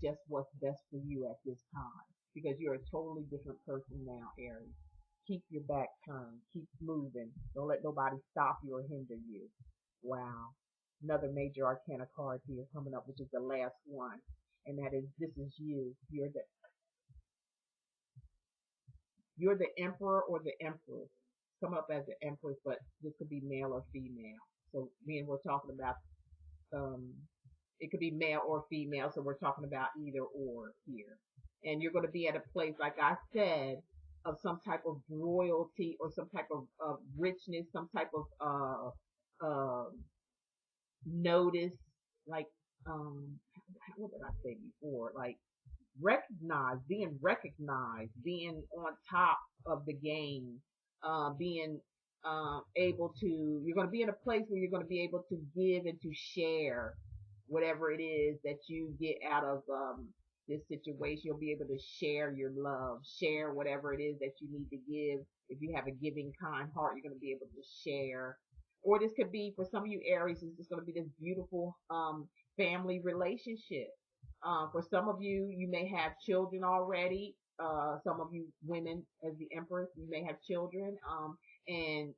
Speaker 1: just what's best for you at this time, because you're a totally different person now, Aries. Keep your back turned. Keep moving. Don't let nobody stop you or hinder you. Wow. Another major arcana card here coming up, which is the last one. And that is, this is you. You're the emperor or the empress. Come up as the empress, but this could be male or female. So we're talking about, it could be male or female. So we're talking about either or here. And you're going to be at a place, like I said, of some type of royalty or some type of richness, some type of notice, like what did I say before? Like being recognized, being on top of the game, being able to, you're going to be in a place where you're going to be able to give and to share whatever it is that you get out of this situation. You'll be able to share your love, share whatever it is that you need to give. If you have a giving, kind heart, you're going to be able to share. Or this could be, for some of you Aries, it's just going to be this beautiful family relationship. For some of you, you may have children already. Some of you women, as the Empress, you may have children. And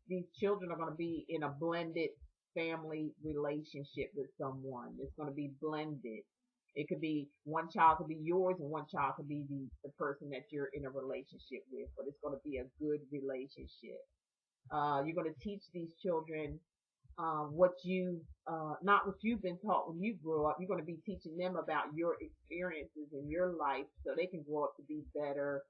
Speaker 1: these children are going to be in a blended family relationship with someone. It's going to be blended. It could be one child could be yours and one child could be the person that you're in a relationship with, but it's going to be a good relationship. You're going to teach these children what you not what you've been taught when you grew up. You're going to be teaching them about your experiences in your life so they can grow up to be better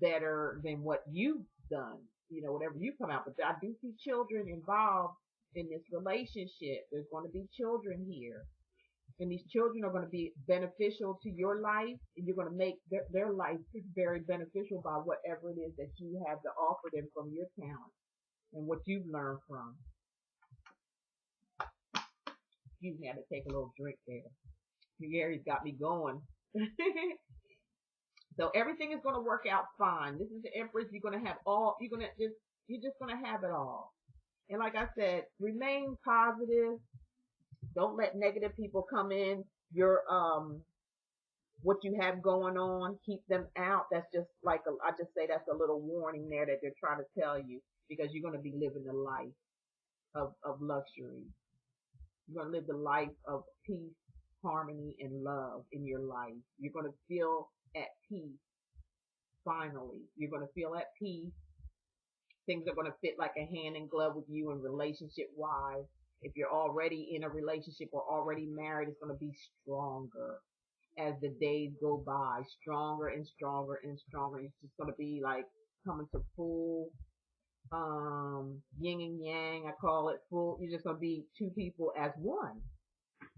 Speaker 1: than what you've done, whatever you come out. But I do see children involved in this relationship. There's going to be children here, and these children are going to be beneficial to your life, and you're going to make their life very beneficial by whatever it is that you have to offer them from your talent and what you've learned from. Excuse me, I had to take a little drink there. Gary's got me going. So everything is going to work out fine. This is the Empress. You're going to have you're just going to have it all. And like I said, remain positive. Don't let negative people come in your, what you have going on. Keep them out. That's just like, I just say that's a little warning there that they're trying to tell you, because you're going to be living a life of luxury. You're going to live the life of peace, harmony, and love in your life. You're going to feel at peace. Finally, you're going to feel at peace. Things are going to fit like a hand in glove with you in relationship wise. If you're already in a relationship or already married, it's going to be stronger as the days go by. Stronger and stronger and stronger. It's just going to be like coming to full yin and yang, I call it. Full. You're just going to be two people as one.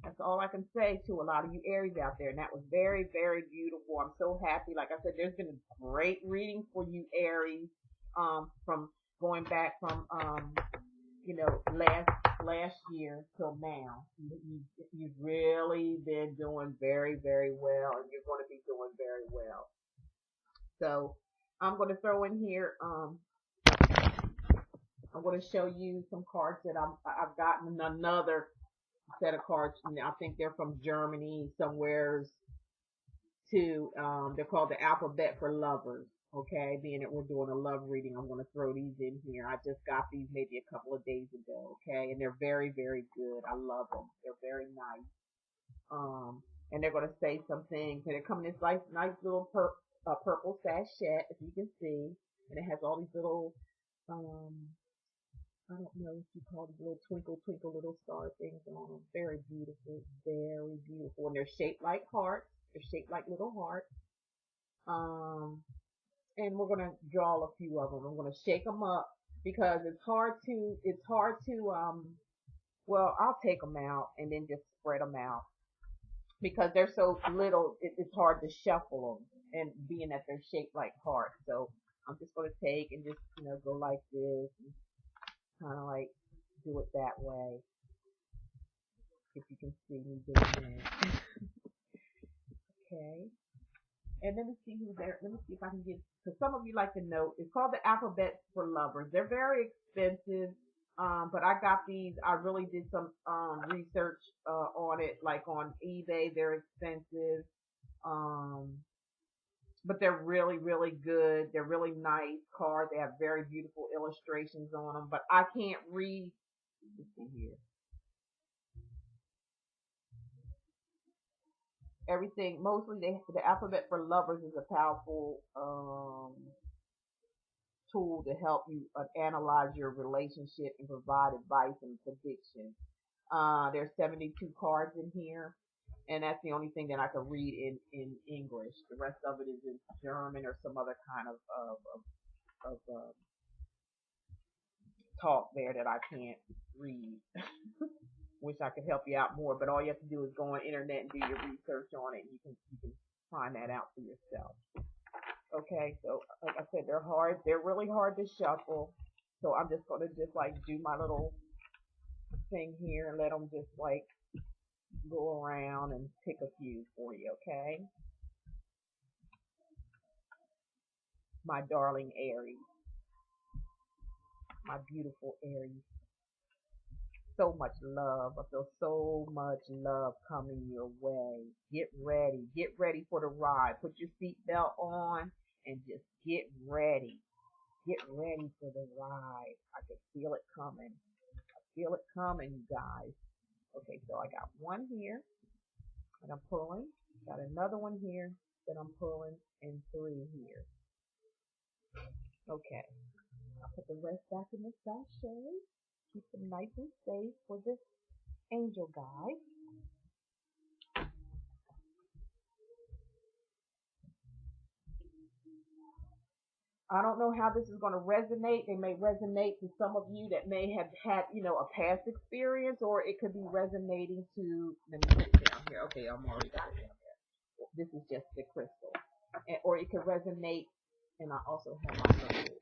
Speaker 1: That's all I can say to a lot of you Aries out there. And that was very, very beautiful. I'm so happy. Like I said, there's been a great reading for you Aries, from going back from, last year till now. You've really been doing very, very well, and you're going to be doing very well. So I'm going to throw in here, I'm going to show you some cards that I've gotten another set of cards. I think they're from Germany somewheres too. They're called the Alphabet for Lovers. Okay, being that we're doing a love reading, I'm going to throw these in here. I just got these maybe a couple of days ago. Okay, and they're very, very good. I love them. They're very nice. And they're going to say some things. And they come in this nice little purple sachet, if you can see, and it has all these little I don't know what you call these little twinkle, twinkle little star things on them. Very beautiful, very beautiful. And they're shaped like hearts. They're shaped like little hearts. And we're going to draw a few of them. I'm going to shake them up because it's hard to, well, I'll take them out and then just spread them out because they're so little, it's hard to shuffle them, and being that they're shaped like hearts. So I'm just going to take and just, go like this and kind of like do it that way. If you can see me doing that. Okay. And let me see who's there. Let me see if I can get, because some of you like to know, it's called the Alphabet for Lovers. They're very expensive, but I got these. I really did some research on it, like on eBay. They're expensive, but they're really, really good. They're really nice cards. They have very beautiful illustrations on them, but I can't read. Let's see here. Everything, mostly the Alphabet for Lovers is a powerful tool to help you analyze your relationship and provide advice and prediction. There's 72 cards in here, and that's the only thing that I can read in English. The rest of it is in German or some other kind of talk there that I can't read. Wish I could help you out more, but all you have to do is go on the internet and do your research on it, and you can find that out for yourself. Okay, so like I said, they're really hard to shuffle. So I'm just gonna just like do my little thing here and let them just like go around and pick a few for you, okay? My darling Aries, my beautiful Aries. So much love. I feel so much love coming your way. Get ready. Get ready for the ride. Put your seatbelt on and just get ready. Get ready for the ride. I can feel it coming. I feel it coming, you guys. Okay, so I got one here that I'm pulling. Got another one here that I'm pulling, and three here. Okay, I'll put the rest back in the sachet. Keep them nice and safe for the angel guide. I don't know how this is going to resonate. It may resonate to some of you that may have had, a past experience, or it could be resonating to, let me put it down here. Okay, I'm already got it down there. This is just the crystal. Or it could resonate, and I also have my little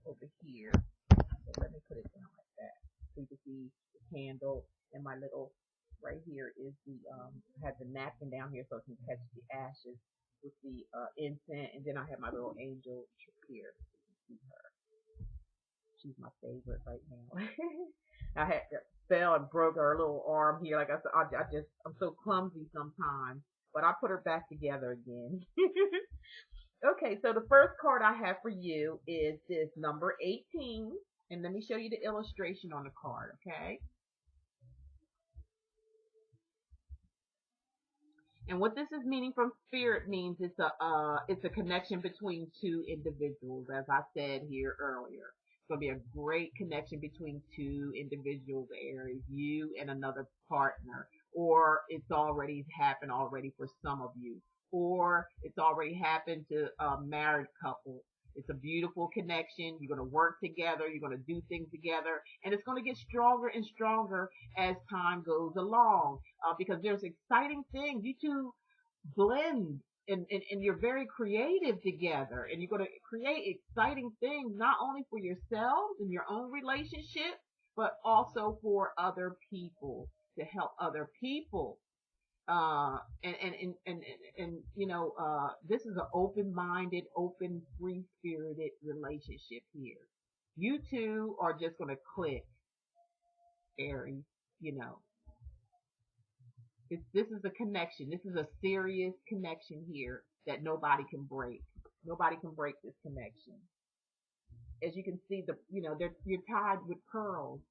Speaker 1: over here. So let me put it down like that. So you can see the candle, and my little, right here is I have the napkin down here so it can catch the ashes with the incense, and then I have my little angel here. See her. She's my favorite right now. I had fell and broke her little arm here. Like I said, I'm so clumsy sometimes, but I put her back together again. Okay, so the first card I have for you is this number 18, and let me show you the illustration on the card. Okay. And what this is meaning from spirit means it's a connection between two individuals, as I said here earlier. It's going to be a great connection between two individuals, Aries, you and another partner, or it's already happened already for some of you, or it's already happened to a married couple. It's a beautiful connection. You're going to work together. You're going to do things together, and it's going to get stronger and stronger as time goes along, because there's exciting things. You two blend, and you're very creative together, and you're going to create exciting things not only for yourselves and your own relationship, but also for other people, to help other people. uh this is an open-minded, open, free-spirited relationship here. You two are just going to click, Aries. you know this is a connection. This is a serious connection here that nobody can break. Nobody can break this connection. As you can see, you're tied with pearls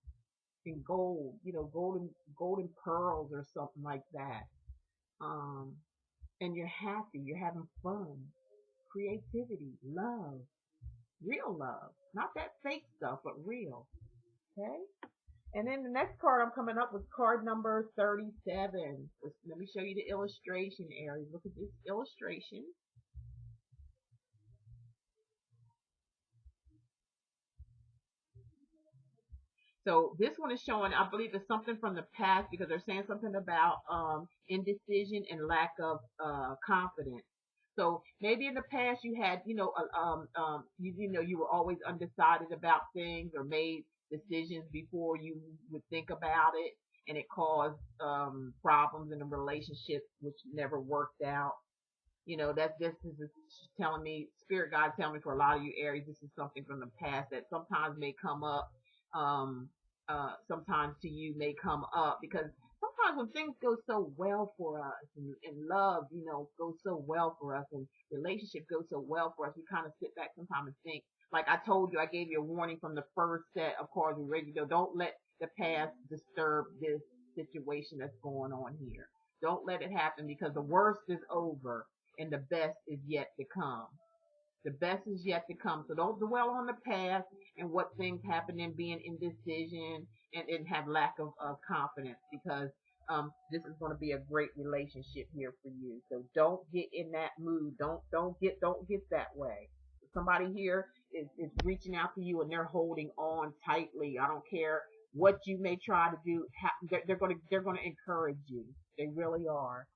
Speaker 1: and gold, golden pearls or something like that. um and you're happy, you're having fun, creativity, love, real love, not that fake stuff, but real. Okay. And then the next card I'm coming up with card number 37. Let me show you the illustration, Aries. Look at this illustration. So this one is showing, I believe it's something from the past, because they're saying something about indecision and lack of confidence. So maybe in the past you had, you were always undecided about things, or made decisions before you would think about it, and it caused problems in a relationship which never worked out. That this is telling me, spirit guide telling me, for a lot of you Aries, this is something from the past that sometimes may come up. Um, Sometimes to you may come up, because sometimes when things go so well for us, and love, goes so well for us, and relationship goes so well for us, we kind of sit back sometimes and think, like I told you, I gave you a warning from the first set of cards we read. Don't let the past disturb this situation that's going on here. Don't let it happen, because the worst is over and the best is yet to come. The best is yet to come. So don't dwell on the past and what things happen, and being indecision, and have lack of confidence, because this is going to be a great relationship here for you. So don't get in that mood. Don't get that way. Somebody here is reaching out to you, and they're holding on tightly. I don't care what you may try to do. They're going to encourage you. They really are.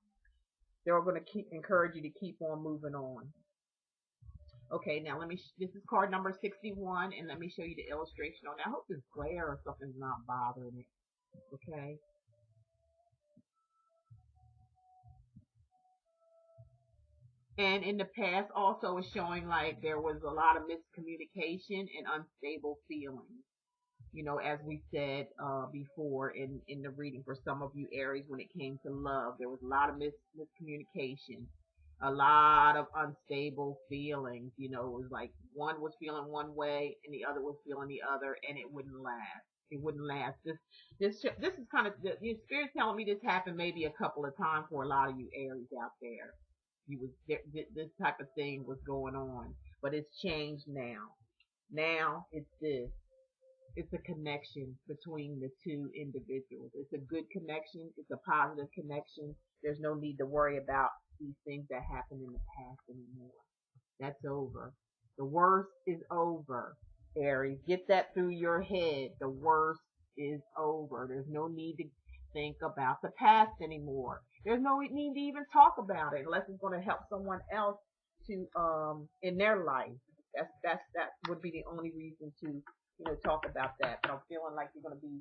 Speaker 1: They're going to encourage you to keep on moving on. Okay, now this is card number 61, and let me show you the illustration on that. I hope this glare or something's not bothering it. Okay. And in the past also is showing like there was a lot of miscommunication and unstable feelings. You know, as we said before in the reading for some of you Aries, when it came to love, there was a lot of miscommunication, a lot of unstable feelings. You know, it was like one was feeling one way and the other was feeling the other, and it wouldn't last. It wouldn't last. This is kind of the spirit telling me this happened maybe a couple of times for a lot of you Aries out there. You was this type of thing was going on, but it's changed now. Now it's this. It's a connection between the two individuals. It's a good connection. It's a positive connection. There's no need to worry about these things that happened in the past anymore. That's over. The worst is over, Aries. Get that through your head. The worst is over. There's no need to think about the past anymore. There's no need to even talk about it unless it's going to help someone else to in their life. That would be the only reason to talk about that. But I'm feeling like you're going to be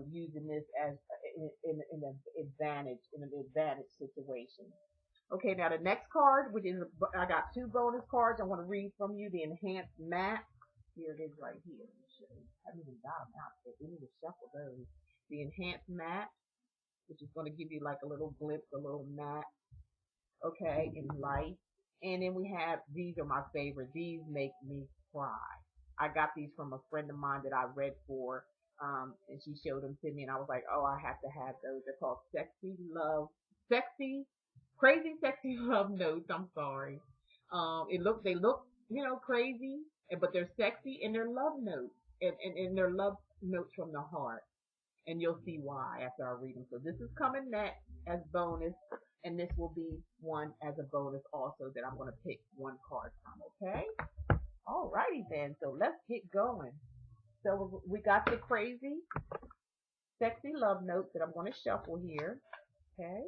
Speaker 1: using this as in an advantage situation. Okay, now the next card, which is, I got two bonus cards I want to read from you. The enhanced map. Here it is right here. Let me show you. I haven't even got them out yet. We need to shuffle those. The enhanced map, which is going to give you like a little glimpse, a little map, okay, in life. And then we have, these are my favorite. These make me cry. I got these from a friend of mine that I read for, and she showed them to me, and I was like, oh, I have to have those. They're called Crazy Sexy Love Notes. I'm sorry. They look, crazy, but they're sexy, and they're love notes, and they're love notes from the heart. And you'll see why after I read them. So this is coming next as bonus, and this will be one as a bonus also that I'm going to pick one card from, okay? Alrighty then, so let's get going. So we got the crazy, sexy love notes that I'm going to shuffle here, okay?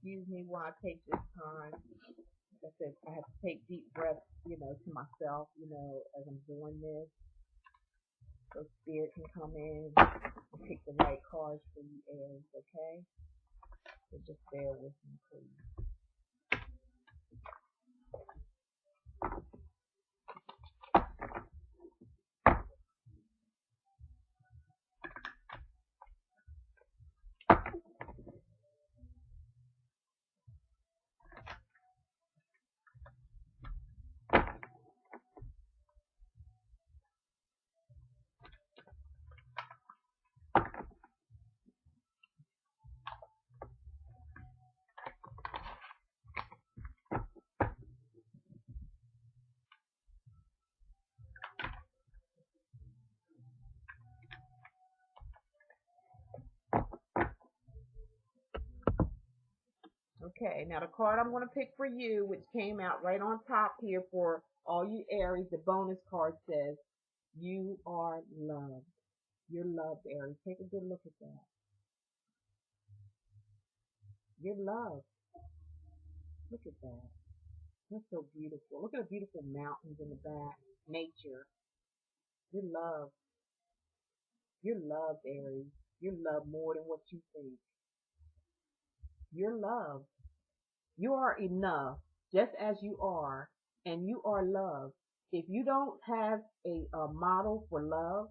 Speaker 1: Excuse me while I take this time. Like I said, I have to take deep breaths, to myself, as I'm doing this. So spirit can come in and pick the right cards for you, Aries, okay? So just bear with me, please. Okay, now the card I'm going to pick for you, which came out right on top here for all you Aries, the bonus card says, you are loved. You're loved, Aries. Take a good look at that. You're loved. Look at that. That's so beautiful. Look at the beautiful mountains in the back. Nature. You're loved. You're loved, Aries. You're loved more than what you think. You're loved. You are enough just as you are, and you are loved. If you don't have a model for love,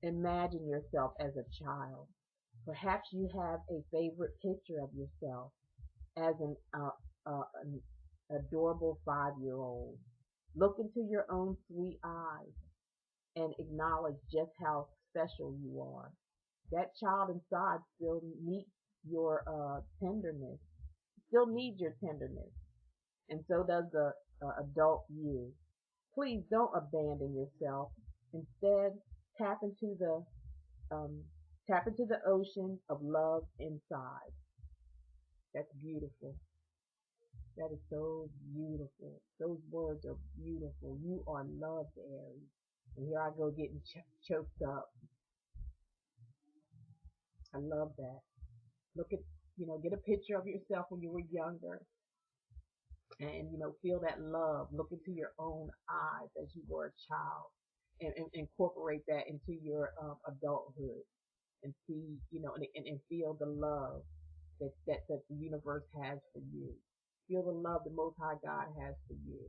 Speaker 1: imagine yourself as a child. Perhaps you have a favorite picture of yourself as an adorable 5-year-old. Look into your own sweet eyes and acknowledge just how special you are. That child inside still needs your tenderness, still needs your tenderness, and so does the adult you. please don't abandon yourself. Instead, tap into the um, tap into the ocean of love inside. That's beautiful. That is so beautiful. Those words are beautiful. You are loved, Aries. And here I go getting choked up. I love that. Look at, get a picture of yourself when you were younger and, feel that love. Look into your own eyes as you were a child and incorporate that into your adulthood and see, and feel the love that the universe has for you. Feel the love the Most High God has for you.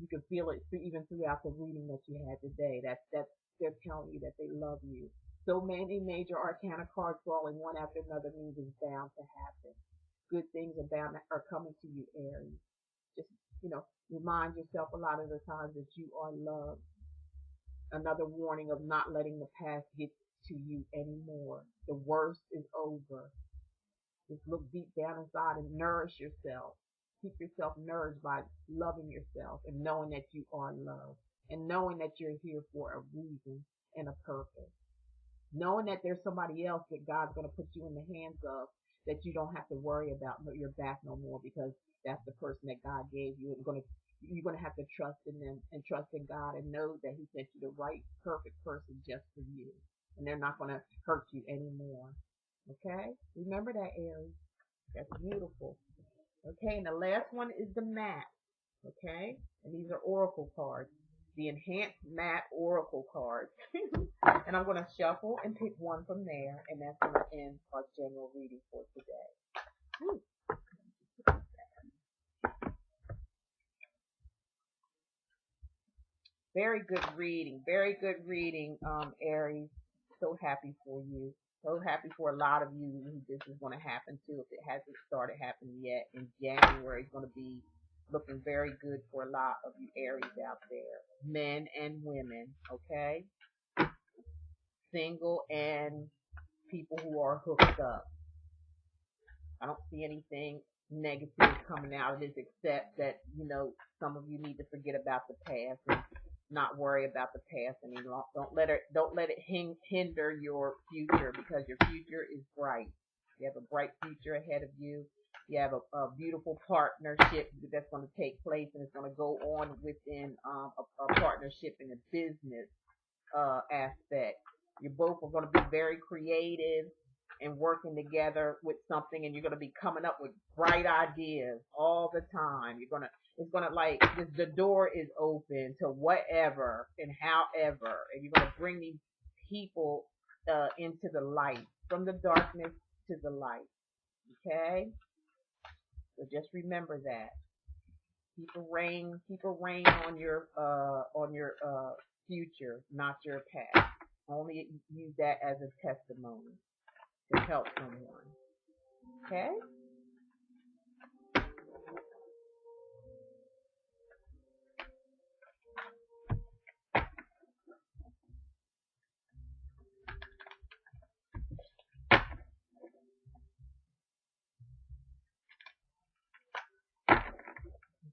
Speaker 1: You can feel it even throughout the reading that you had today. That's they're telling you that they love you. So many major arcana cards falling one after another means it's bound to happen. Good things are coming to you, Aries. Just remind yourself a lot of the times that you are loved. Another warning of not letting the past get to you anymore. The worst is over. Just look deep down inside and nourish yourself. Keep yourself nourished by loving yourself and knowing that you are loved and knowing that you're here for a reason and a purpose. Knowing that there's somebody else that God's going to put you in the hands of that you don't have to worry about your back no more because that's the person that God gave you. You're going to have to trust in them and trust in God and know that He sent you the right, perfect person just for you. And they're not going to hurt you anymore. Okay? Remember that, Aries. That's beautiful. Okay, and the last one is the mat. Okay? And these are oracle cards. The enhanced mat oracle cards. And I'm going to shuffle and pick one from there, and that's going to end our general reading for today. Whew. Very good reading. Very good reading, Aries. So happy for you. So happy for a lot of you who this is going to happen to. If it hasn't started happening yet, in January, it's going to be looking very good for a lot of you Aries out there. Men and women, okay? Single and people who are hooked up. I don't see anything negative coming out of this except that, some of you need to forget about the past and not worry about the past anymore. Don't let it hinder your future because your future is bright. You have a bright future ahead of you. You have a beautiful partnership that's going to take place and it's going to go on within a partnership in a business aspect. You both are going to be very creative and working together with something, and you're going to be coming up with bright ideas all the time. It's going to like, the door is open to whatever and however, and you're going to bring these people into the light, from the darkness to the light. Okay? So just remember that. Keep a rein on your future, not your past. Only use that as a testimony to help someone. Okay?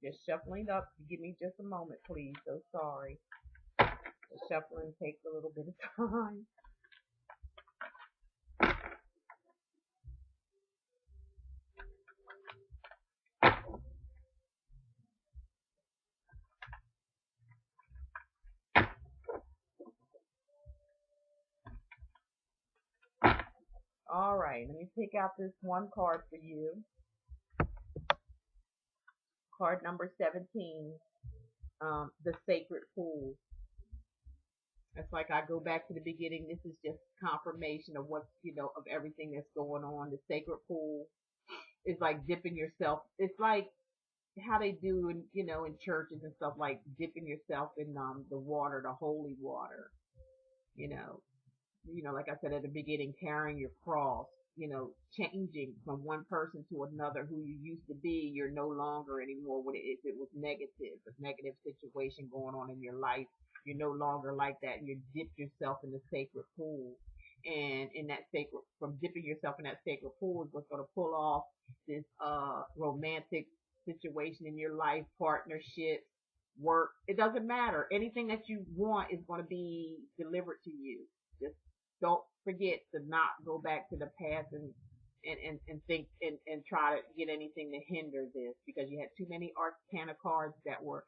Speaker 1: Just shuffling up. Give me just a moment, please. So sorry. The shuffling takes a little bit of time. All right, let me pick out this one card for you. Card number 17, the Sacred Pool. It's like I go back to the beginning. This is just confirmation of what's, of everything that's going on. The Sacred Pool is like dipping yourself. It's like how they do in, in churches and stuff, like dipping yourself in the water, the holy water. Like I said at the beginning, carrying your cross, changing from one person to another. Who you used to be, you're no longer anymore. If it was negative, a negative situation going on in your life, you're no longer like that. You dip yourself in the sacred pool. And from dipping yourself in that sacred pool is what's going to pull off this romantic situation in your life, partnership, work. It doesn't matter. Anything that you want is going to be delivered to you. Just don't forget to not go back to the past and think and try to get anything to hinder this, because you had too many arcana cards that were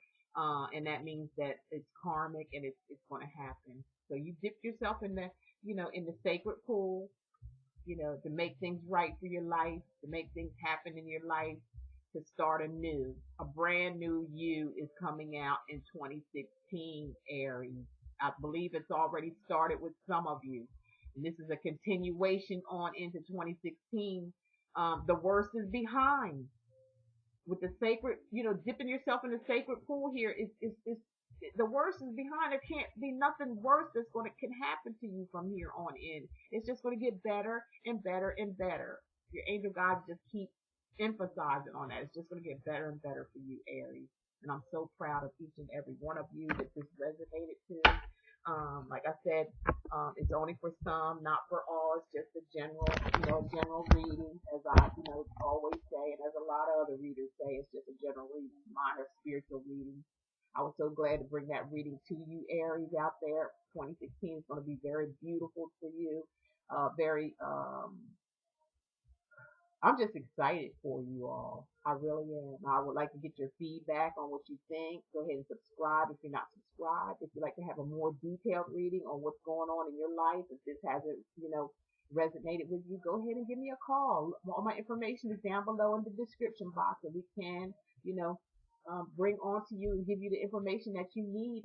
Speaker 1: and that means that it's karmic and it's going to happen. So you dip yourself in the, in the sacred pool, to make things right for your life, to make things happen in your life, to start anew. A brand new you is coming out in 2016, Aries. I believe it's already started with some of you. And this is a continuation on into 2016. The worst is behind. With the sacred, dipping yourself in the sacred pool here is the worst is behind. There can't be nothing worse can happen to you from here on in. It's just going to get better and better and better. Your angel guides just keep emphasizing on that. It's just going to get better and better for you, Aries. And I'm so proud of each and every one of you that this resonated to. Like I said, it's only for some, not for all. It's just a general reading, as I, always say, and as a lot of other readers say, it's just a general reading. Mine are spiritual readings. I was so glad to bring that reading to you, Aries, out there. 2016 is going to be very beautiful for you. I'm just excited for you all. I really am. I would like to get your feedback on what you think. Go ahead and subscribe if you're not subscribed. If you'd like to have a more detailed reading on what's going on in your life, if this hasn't, resonated with you, go ahead and give me a call. All my information is down below in the description box, and we can, bring on to you and give you the information that you need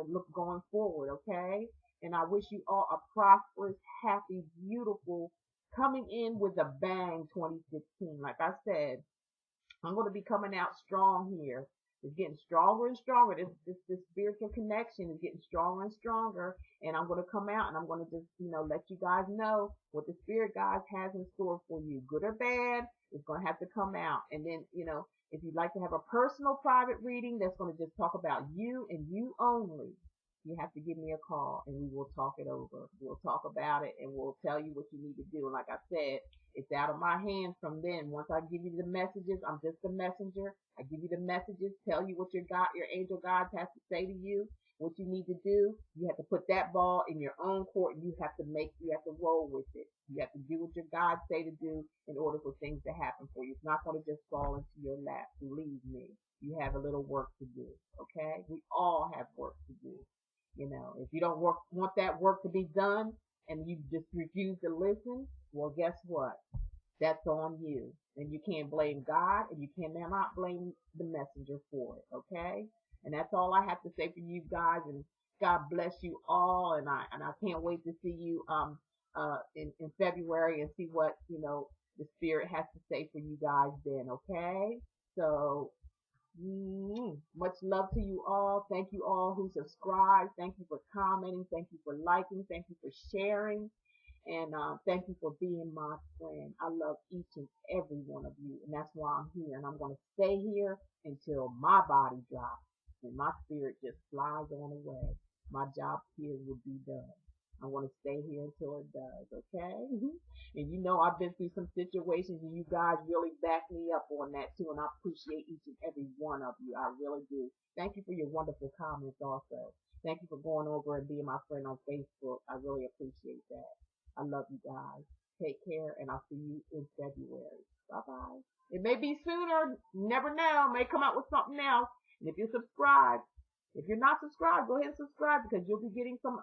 Speaker 1: look going forward, okay? And I wish you all a prosperous, happy, beautiful, coming in with a bang 2016. Like I said, I'm going to be coming out strong here. It's getting stronger and stronger. This spiritual connection is getting stronger and stronger. And I'm going to come out and I'm going to just, let you guys know what the spirit guides has in store for you. Good or bad, it's going to have to come out. And then, if you'd like to have a personal private reading that's going to just talk about you and you only, you have to give me a call and we will talk it over. We'll talk about it and we'll tell you what you need to do. And like I said, it's out of my hands from then. Once I give you the messages, I'm just a messenger. I give you the messages, tell you what your angel guides has to say to you, what you need to do. You have to put that ball in your own court and you have to roll with it. You have to do what your guides say to do in order for things to happen for you. It's not going to just fall into your lap. Believe me, you have a little work to do. Okay? We all have work to do. If you don't want that work to be done and you just refuse to listen, well, guess what? That's on you. And you can't blame God and you cannot blame the messenger for it. Okay? And that's all I have to say for you guys. And God bless you all. And I can't wait to see you in February and see what, the spirit has to say for you guys then. Okay? So much love to you all. Thank you all who subscribed. Thank you for commenting. Thank you for liking. Thank you for sharing. And thank you for being my friend. I love each and every one of you. And that's why I'm here. And I'm going to stay here until my body drops and my spirit just flies on away. My job here will be done. I want to stay here until it does, okay? And I've been through some situations and you guys really back me up on that too. And I appreciate each and every one of you. I really do. Thank you for your wonderful comments also. Thank you for going over and being my friend on Facebook. I really appreciate that. I love you guys. Take care and I'll see you in February. Bye-bye. It may be sooner. Never know. May come out with something else. And if you're subscribed, if you're not subscribed, go ahead and subscribe because you'll be getting some,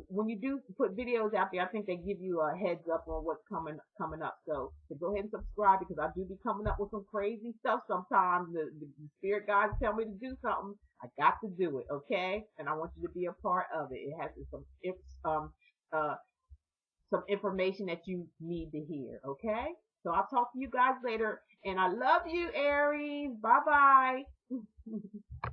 Speaker 1: when you do put videos out there, I think they give you a heads up on what's coming up. So go ahead and subscribe because I do be coming up with some crazy stuff sometimes. The spirit guides tell me to do something. I got to do it, okay? And I want you to be a part of it. It has some information that you need to hear, okay? So I'll talk to you guys later. And I love you, Aries. Bye-bye.